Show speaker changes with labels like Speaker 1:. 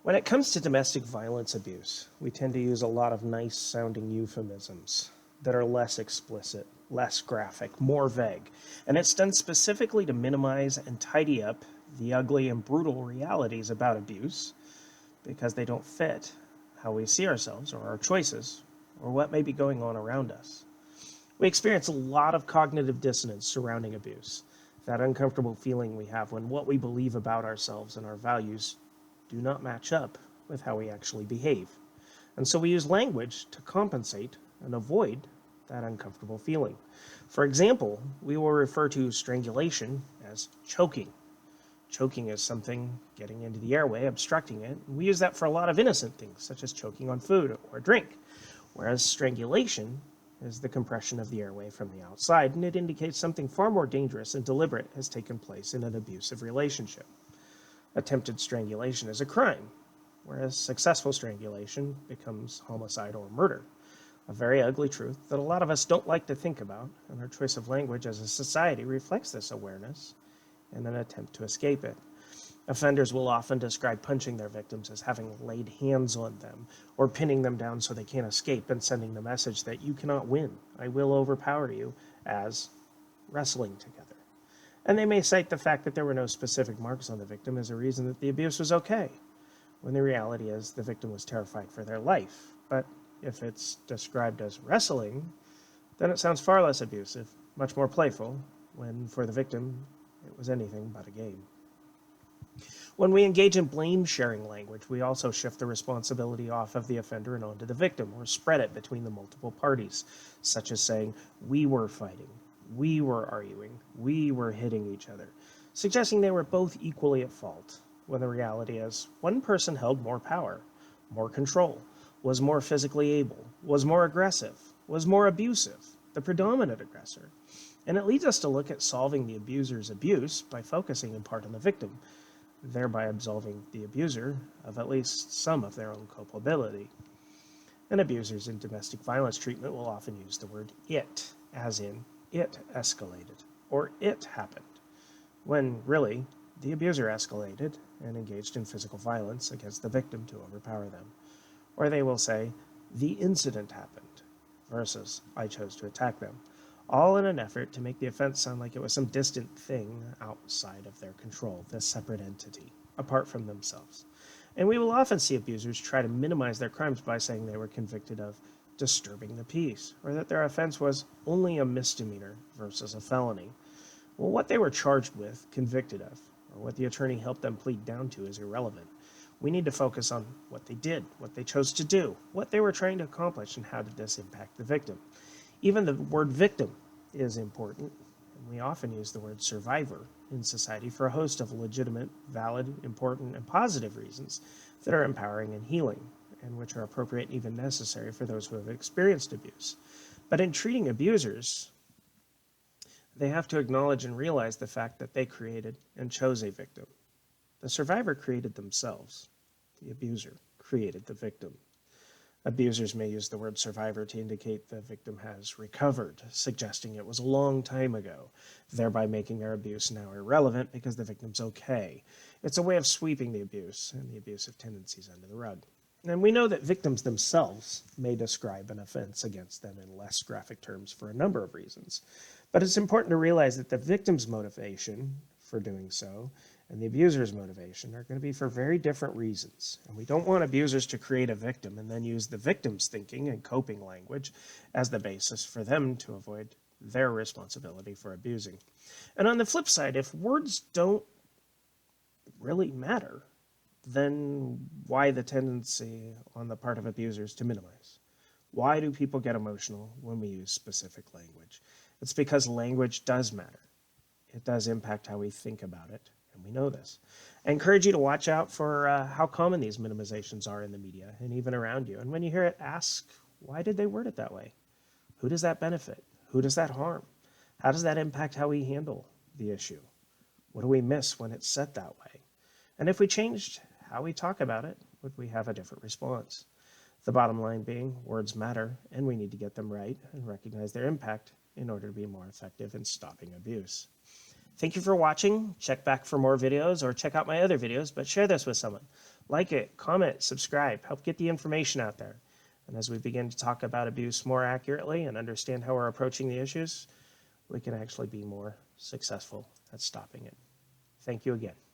Speaker 1: When it comes to domestic violence abuse, we tend to use a lot of nice sounding euphemisms that are less explicit, less graphic, more vague. And it's done specifically to minimize and tidy up the ugly and brutal realities about abuse because they don't fit how we see ourselves or our choices or what may be going on around us. We experience a lot of cognitive dissonance surrounding abuse, that uncomfortable feeling we have when what we believe about ourselves and our values do not match up with how we actually behave. And so we use language to compensate and avoid that uncomfortable feeling. For example, we will refer to strangulation as choking. Choking is something getting into the airway, obstructing it. And we use that for a lot of innocent things, such as choking on food or drink. Whereas strangulation is the compression of the airway from the outside, and it indicates something far more dangerous and deliberate has taken place in an abusive relationship. Attempted strangulation is a crime, whereas successful strangulation becomes homicide or murder. A very ugly truth that a lot of us don't like to think about, and our choice of language as a society reflects this awareness in an attempt to escape it. Offenders will often describe punching their victims as having laid hands on them, or pinning them down so they can't escape and sending the message that you cannot win, I will overpower you, as wrestling together. And they may cite the fact that there were no specific marks on the victim as a reason that the abuse was okay, when the reality is the victim was terrified for their life. But if it's described as wrestling, then it sounds far less abusive, much more playful, when for the victim it was anything but a game. When we engage in blame-sharing language, we also shift the responsibility off of the offender and onto the victim, or spread it between the multiple parties, such as saying, we were fighting, we were arguing, we were hitting each other, suggesting they were both equally at fault, when the reality is one person held more power, more control, was more physically able, was more aggressive, was more abusive, the predominant aggressor. And it leads us to look at solving the abuser's abuse by focusing in part on the victim, thereby absolving the abuser of at least some of their own culpability. And abusers in domestic violence treatment will often use the word it, as in, it escalated, or it happened, when really, the abuser escalated and engaged in physical violence against the victim to overpower them. Or they will say, the incident happened, versus, I chose to attack them, all in an effort to make the offense sound like it was some distant thing outside of their control, this separate entity, apart from themselves. And we will often see abusers try to minimize their crimes by saying they were convicted of disturbing the peace, or that their offense was only a misdemeanor versus a felony. Well, what they were charged with, convicted of, or what the attorney helped them plead down to is irrelevant. We need to focus on what they did, what they chose to do, what they were trying to accomplish, and how did this impact the victim. Even the word victim is important, and we often use the word survivor in society for a host of legitimate, valid, important, and positive reasons that are empowering and healing, and which are appropriate and even necessary for those who have experienced abuse. But in treating abusers, they have to acknowledge and realize the fact that they created and chose a victim. The survivor created themselves. The abuser created the victim. Abusers may use the word survivor to indicate the victim has recovered, suggesting it was a long time ago, thereby making their abuse now irrelevant because the victim's okay. It's a way of sweeping the abuse and the abusive tendencies under the rug. And we know that victims themselves may describe an offense against them in less graphic terms for a number of reasons. But it's important to realize that the victim's motivation for doing so and the abuser's motivation are going to be for very different reasons. And we don't want abusers to create a victim and then use the victim's thinking and coping language as the basis for them to avoid their responsibility for abusing. And on the flip side, if words don't really matter, then why the tendency on the part of abusers to minimize? Why do people get emotional when we use specific language? It's because language does matter. It does impact how we think about it, and we know this. I encourage you to watch out for how common these minimizations are in the media and even around you. And when you hear it, ask, why did they word it that way? Who does that benefit? Who does that harm? How does that impact how we handle the issue? What do we miss when it's said that way? And if we changed how we talk about it, would we have a different response? The bottom line being, words matter, and we need to get them right and recognize their impact in order to be more effective in stopping abuse. Thank you for watching. Check back for more videos or check out my other videos, but share this with someone. Like it, comment, subscribe, help get the information out there. And as we begin to talk about abuse more accurately and understand how we're approaching the issues, we can actually be more successful at stopping it. Thank you again.